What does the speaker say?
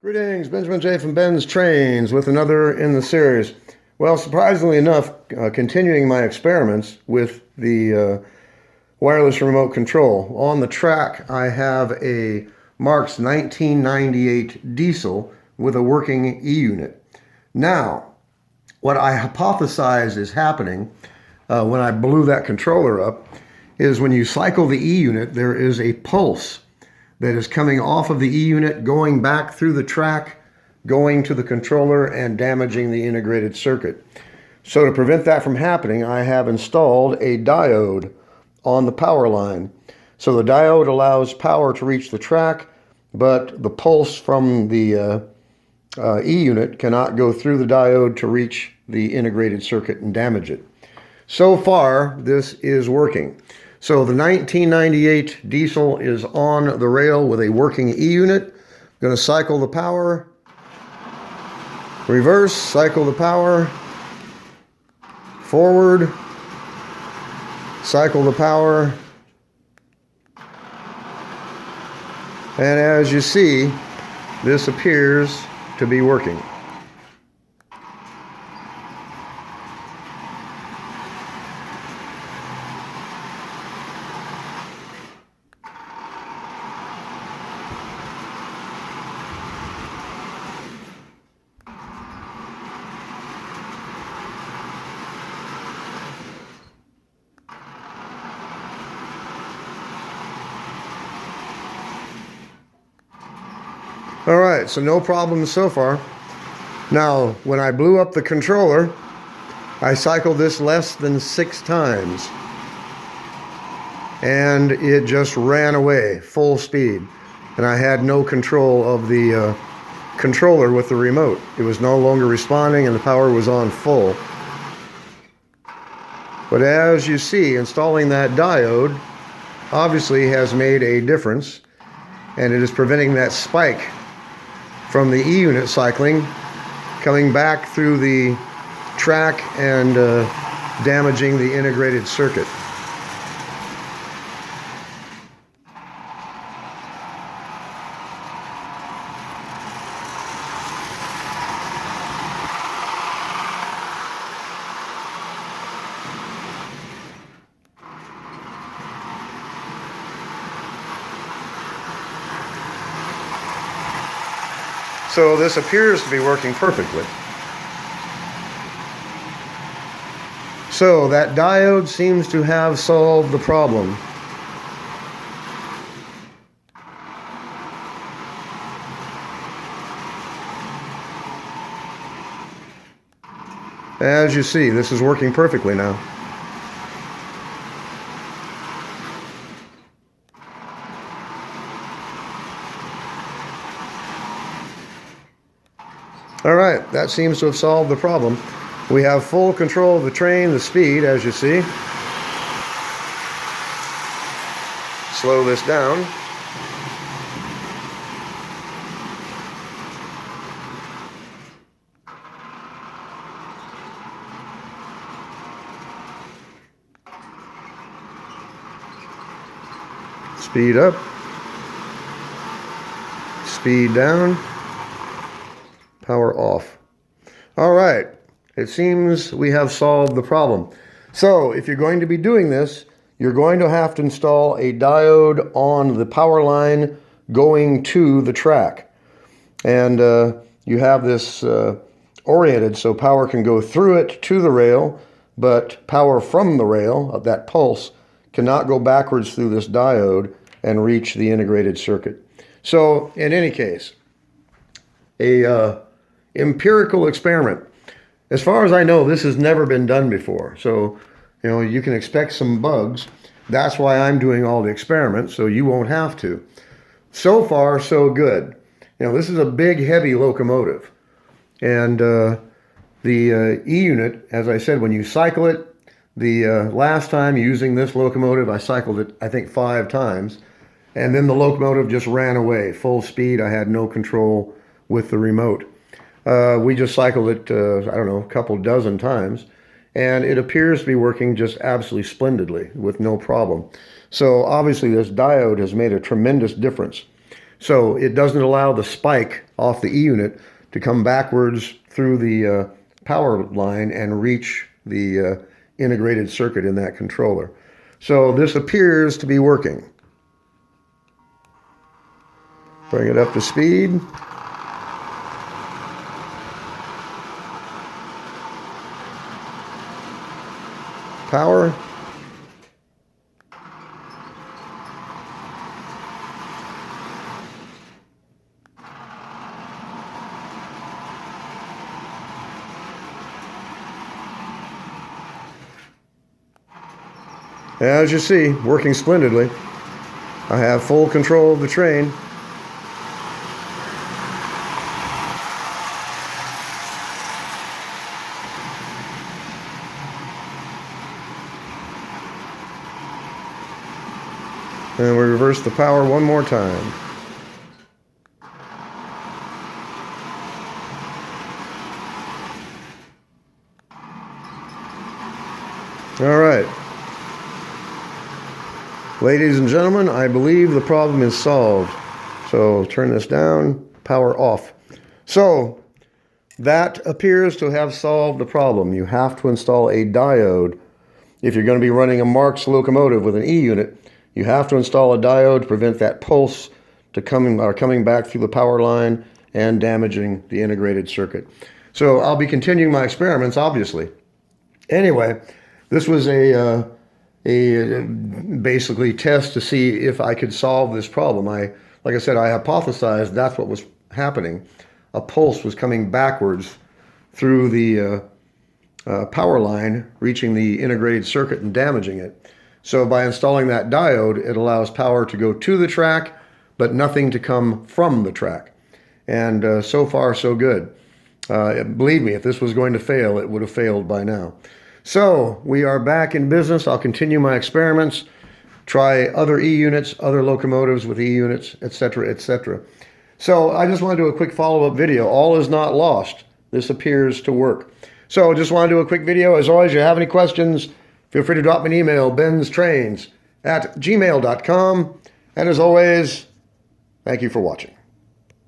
Greetings, Benjamin J. from Ben's Trains with another in the series. Well, surprisingly enough, continuing my experiments with the wireless remote control. On the track, I have a Marx 1998 diesel with a working E-unit. Now, what I hypothesize is happening when I blew that controller up is when you cycle the E-unit, there is a pulse that is coming off of the E-unit, going back through the track, going to the controller, and damaging the integrated circuit. So to prevent that from happening, I have installed a diode on the power line. So the diode allows power to reach the track, but the pulse from the E-unit cannot go through the diode to reach the integrated circuit and damage it. So far, this is working. So the 1998 diesel is on the rail with a working E-unit. Going to cycle the power, reverse, cycle the power, forward, cycle the power, and as you see, this appears to be working. All right, so no problems so far. Now, when I blew up the controller, I cycled this less than 6 times. And it just ran away, full speed. And I had no control of the controller with the remote. It was no longer responding and the power was on full. But as you see, installing that diode obviously has made a difference, and it is preventing that spike from the E-unit cycling, coming back through the track and damaging the integrated circuit. So this appears to be working perfectly. So that diode seems to have solved the problem. As you see, this is working perfectly now. All right, that seems to have solved the problem. We have full control of the train, the speed, as you see. Slow this down. Speed up. Speed down. Power off. All right, it seems we have solved the problem. So if you're going to be doing this, you're going to have to install a diode on the power line going to the track. And you have this oriented so power can go through it to the rail, but power from the rail, of that pulse, cannot go backwards through this diode and reach the integrated circuit. So in any case, a empirical experiment. As far as I know, this has never been done before. So, you can expect some bugs. That's why I'm doing all the experiments, so you won't have to. So far, so good. This is a big, heavy locomotive. And the E-unit, as I said, when you cycle it, the last time using this locomotive, I cycled it, I think, 5 times. And then the locomotive just ran away, full speed. I had no control with the remote. We just cycled it, I don't know, a couple dozen times, and it appears to be working just absolutely splendidly with no problem. So obviously this diode has made a tremendous difference. So it doesn't allow the spike off the E unit to come backwards through the power line and reach the integrated circuit in that controller. So this appears to be working. Bring it up to speed. Power. As you see, working splendidly. I have full control of the train. And we reverse the power one more time. All right. Ladies and gentlemen, I believe the problem is solved. So turn this down, power off. So that appears to have solved the problem. You have to install a diode. If you're going to be running a Marx locomotive with an E unit, you have to install a diode to prevent that pulse coming back through the power line and damaging the integrated circuit. So I'll be continuing my experiments, obviously. Anyway, this was a basically test to see if I could solve this problem. Like I said, I hypothesized that's what was happening. A pulse was coming backwards through the power line, reaching the integrated circuit and damaging it. So by installing that diode, it allows power to go to the track, but nothing to come from the track. And so far, so good. Believe me, if this was going to fail, it would have failed by now. So we are back in business. I'll continue my experiments, try other E units, other locomotives with E units, etc., etc. So I just want to do a quick follow-up video. All is not lost. This appears to work. So just want to do a quick video. As always, if you have any questions, feel free to drop me an email, BENZTRAINZ@gmail.com. And as always, thank you for watching.